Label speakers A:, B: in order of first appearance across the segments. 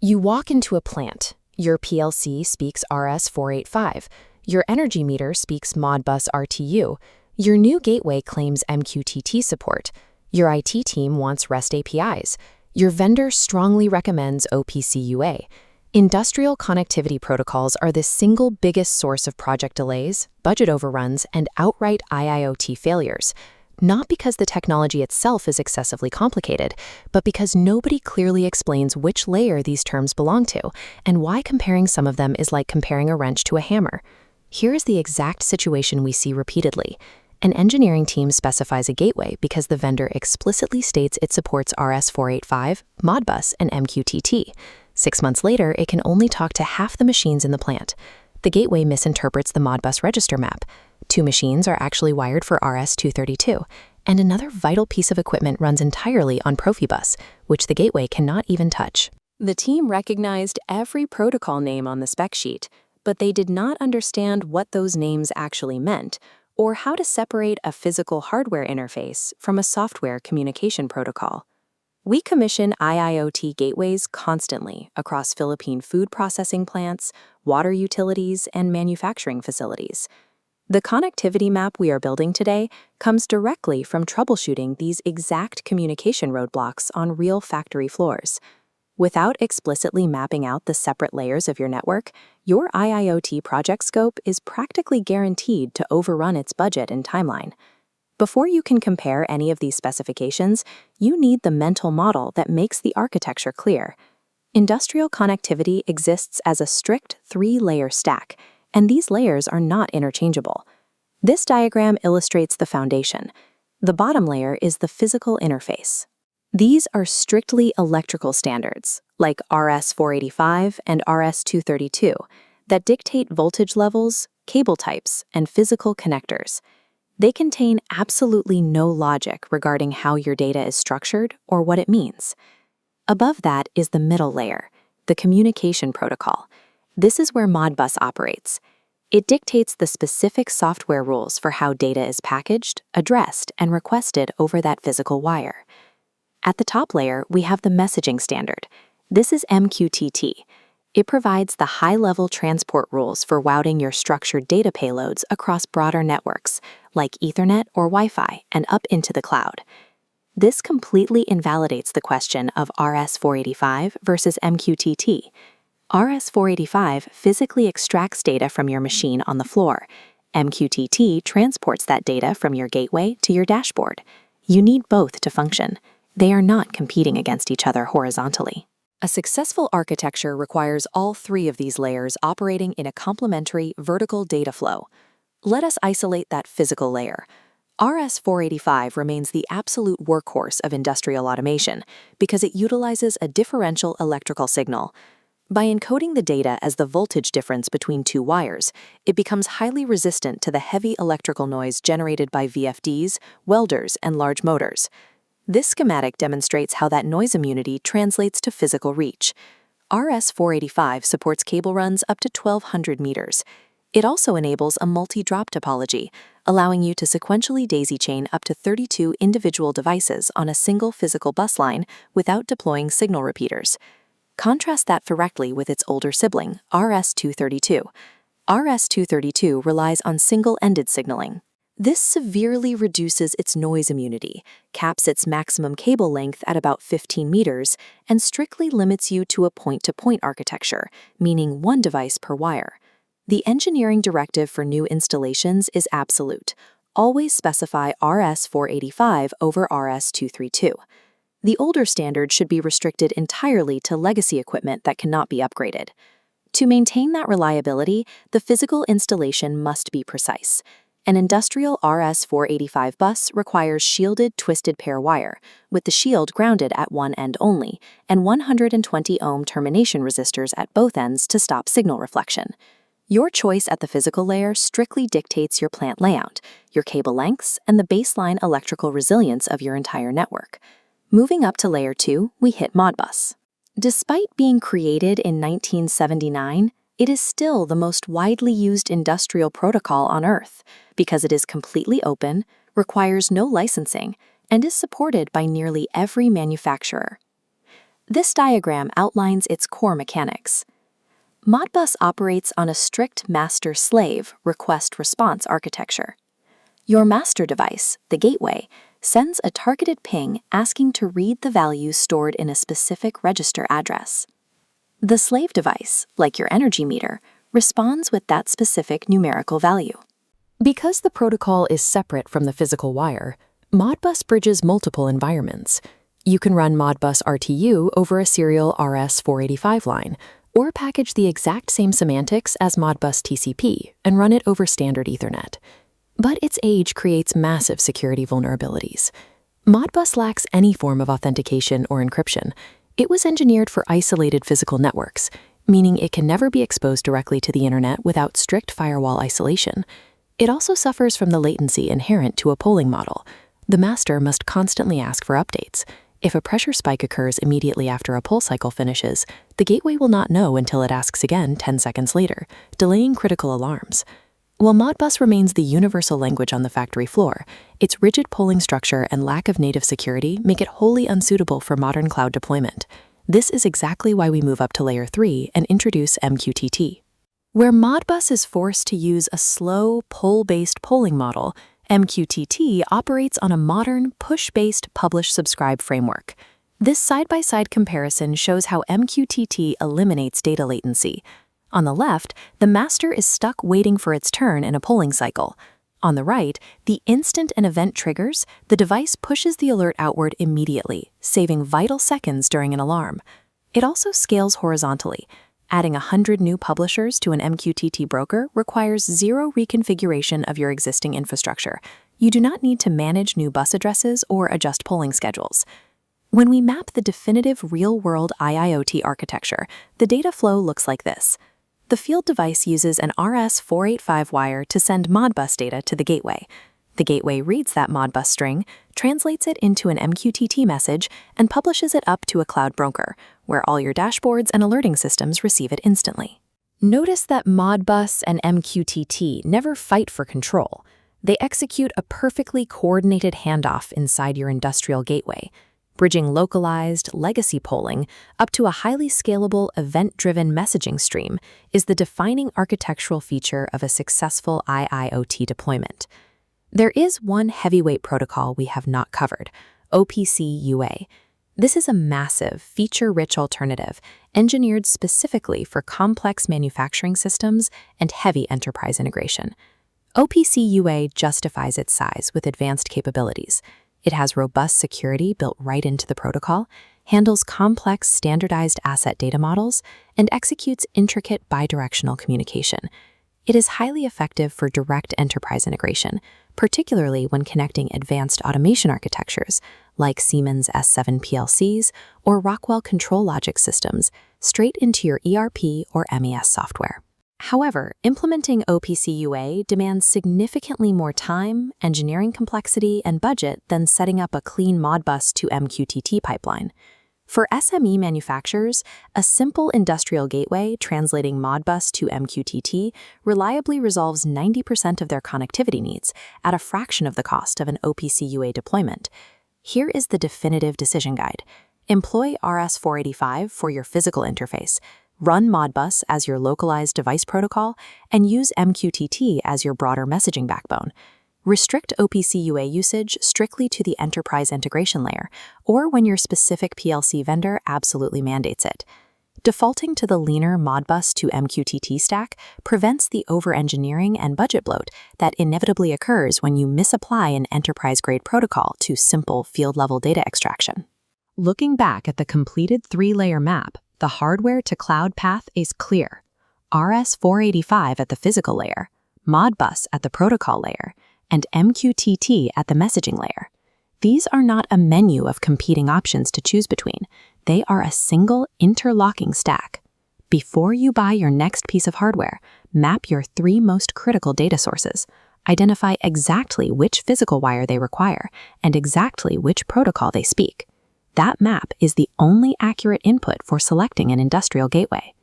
A: You walk into a plant. Your PLC speaks RS485. Your energy meter speaks Modbus RTU. Your new gateway claims MQTT support. Your IT team wants REST APIs. Your vendor strongly recommends OPC-UA. Industrial connectivity protocols are the single biggest source of project delays, budget overruns, and outright IIoT failures. Not because the technology itself is excessively complicated, but because nobody clearly explains which layer these terms belong to, and why comparing some of them is like comparing a wrench to a hammer. Here is the exact situation we see repeatedly. An engineering team specifies a gateway because the vendor explicitly states it supports RS485, Modbus, and MQTT. 6 months later, it can only talk to half the machines in the plant. The gateway misinterprets the Modbus register map. 2 machines are actually wired for RS232, and another vital piece of equipment runs entirely on Profibus, which the gateway cannot even touch. The team recognized every protocol name on the spec sheet, but they did not understand what those names actually meant, or how to separate a physical hardware interface from a software communication protocol. We commission IIoT gateways constantly across Philippine food processing plants, water utilities, and manufacturing facilities. The connectivity map we are building today comes directly from troubleshooting these exact communication roadblocks on real factory floors. Without explicitly mapping out the separate layers of your network, your IIoT project scope is practically guaranteed to overrun its budget and timeline. Before you can compare any of these specifications, you need the mental model that makes the architecture clear. Industrial connectivity exists as a strict 3-layer stack, and these layers are not interchangeable. This diagram illustrates the foundation. The bottom layer is the physical interface. These are strictly electrical standards, like RS485 and RS232, that dictate voltage levels, cable types, and physical connectors. They contain absolutely no logic regarding how your data is structured or what it means. Above that is the middle layer, the communication protocol. This is where Modbus operates. It dictates the specific software rules for how data is packaged, addressed, and requested over that physical wire. At the top layer, we have the messaging standard. This is MQTT. It provides the high-level transport rules for routing your structured data payloads across broader networks, like Ethernet or Wi-Fi, and up into the cloud. This completely invalidates the question of RS485 versus MQTT. RS485 physically extracts data from your machine on the floor. MQTT transports that data from your gateway to your dashboard. You need both to function. They are not competing against each other horizontally. A successful architecture requires all 3 of these layers operating in a complementary vertical data flow. Let us isolate that physical layer. RS485 remains the absolute workhorse of industrial automation because it utilizes a differential electrical signal. By encoding the data as the voltage difference between 2 wires, it becomes highly resistant to the heavy electrical noise generated by VFDs, welders, and large motors. This schematic demonstrates how that noise immunity translates to physical reach. RS485 supports cable runs up to 1,200 meters. It also enables a multi-drop topology, allowing you to sequentially daisy-chain up to 32 individual devices on a single physical bus line without deploying signal repeaters. Contrast that directly with its older sibling, RS232. RS232 relies on single-ended signaling. This severely reduces its noise immunity, caps its maximum cable length at about 15 meters, and strictly limits you to a point-to-point architecture, meaning 1 device per wire. The engineering directive for new installations is absolute. Always specify RS485 over RS232. The older standard should be restricted entirely to legacy equipment that cannot be upgraded. To maintain that reliability, the physical installation must be precise. An industrial RS485 bus requires shielded twisted pair wire, with the shield grounded at one end only, and 120 ohm termination resistors at both ends to stop signal reflection. Your choice at the physical layer strictly dictates your plant layout, your cable lengths, and the baseline electrical resilience of your entire network. Moving up to layer 2, we hit Modbus. Despite being created in 1979, it is still the most widely used industrial protocol on Earth because it is completely open, requires no licensing, and is supported by nearly every manufacturer. This diagram outlines its core mechanics. Modbus operates on a strict master-slave request-response architecture. Your master device, the gateway, sends a targeted ping asking to read the values stored in a specific register address. The slave device, like your energy meter, responds with that specific numerical value. Because the protocol is separate from the physical wire, Modbus bridges multiple environments. You can run Modbus RTU over a serial RS485 line, or package the exact same semantics as Modbus TCP and run it over standard Ethernet. But its age creates massive security vulnerabilities. Modbus lacks any form of authentication or encryption. It was engineered for isolated physical networks, meaning it can never be exposed directly to the internet without strict firewall isolation. It also suffers from the latency inherent to a polling model. The master must constantly ask for updates. If a pressure spike occurs immediately after a poll cycle finishes, the gateway will not know until it asks again 10 seconds later, delaying critical alarms. While Modbus remains the universal language on the factory floor, its rigid polling structure and lack of native security make it wholly unsuitable for modern cloud deployment. This is exactly why we move up to Layer 3 and introduce MQTT. Where Modbus is forced to use a slow, poll-based polling model, MQTT operates on a modern, push-based publish-subscribe framework. This side-by-side comparison shows how MQTT eliminates data latency. On the left, the master is stuck waiting for its turn in a polling cycle. On the right, the instant an event triggers, the device pushes the alert outward immediately, saving vital seconds during an alarm. It also scales horizontally. Adding 100 new publishers to an MQTT broker requires zero reconfiguration of your existing infrastructure. You do not need to manage new bus addresses or adjust polling schedules. When we map the definitive real-world IIoT architecture, the data flow looks like this. The field device uses an RS485 wire to send Modbus data to the gateway. The gateway reads that Modbus string, translates it into an MQTT message, and publishes it up to a cloud broker, where all your dashboards and alerting systems receive it instantly. Notice that Modbus and MQTT never fight for control. They execute a perfectly coordinated handoff inside your industrial gateway, bridging localized, legacy polling up to a highly scalable, event-driven messaging stream is the defining architectural feature of a successful IIoT deployment. There is one heavyweight protocol we have not covered, OPC-UA. This is a massive, feature-rich alternative engineered specifically for complex manufacturing systems and heavy enterprise integration. OPC-UA justifies its size with advanced capabilities. It has robust security built right into the protocol, handles complex standardized asset data models, and executes intricate bidirectional communication. It is highly effective for direct enterprise integration, particularly when connecting advanced automation architectures like Siemens S7 PLCs or Rockwell control logic systems straight into your ERP or MES software. However, implementing OPC-UA demands significantly more time, engineering complexity, and budget than setting up a clean Modbus to MQTT pipeline. For SME manufacturers, a simple industrial gateway translating Modbus to MQTT reliably resolves 90% of their connectivity needs at a fraction of the cost of an OPC-UA deployment. Here is the definitive decision guide. Employ RS485 for your physical interface, run Modbus as your localized device protocol, and use MQTT as your broader messaging backbone. Restrict OPC-UA usage strictly to the enterprise integration layer, or when your specific PLC vendor absolutely mandates it. Defaulting to the leaner Modbus to MQTT stack prevents the over-engineering and budget bloat that inevitably occurs when you misapply an enterprise-grade protocol to simple field-level data extraction. Looking back at the completed three-layer map, the hardware-to-cloud path is clear. RS485 at the physical layer, Modbus at the protocol layer, and MQTT at the messaging layer. These are not a menu of competing options to choose between. They are a single interlocking stack. Before you buy your next piece of hardware, map your three most critical data sources. Identify exactly which physical wire they require and exactly which protocol they speak. That map is the only accurate input for selecting an industrial gateway.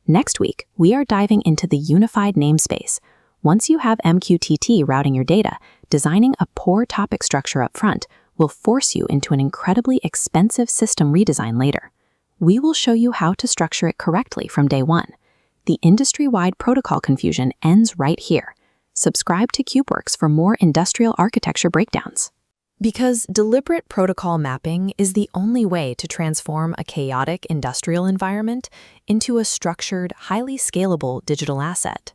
A: Next week, we are diving into the unified namespace. Once you have MQTT routing your data, designing a poor topic structure up front will force you into an incredibly expensive system redesign later. we will show you how to structure it correctly from day one. The industry-wide protocol confusion ends right here. Subscribe to CubeWorks for more industrial architecture breakdowns. Because deliberate protocol mapping is the only way to transform a chaotic industrial environment into a structured, highly scalable digital asset.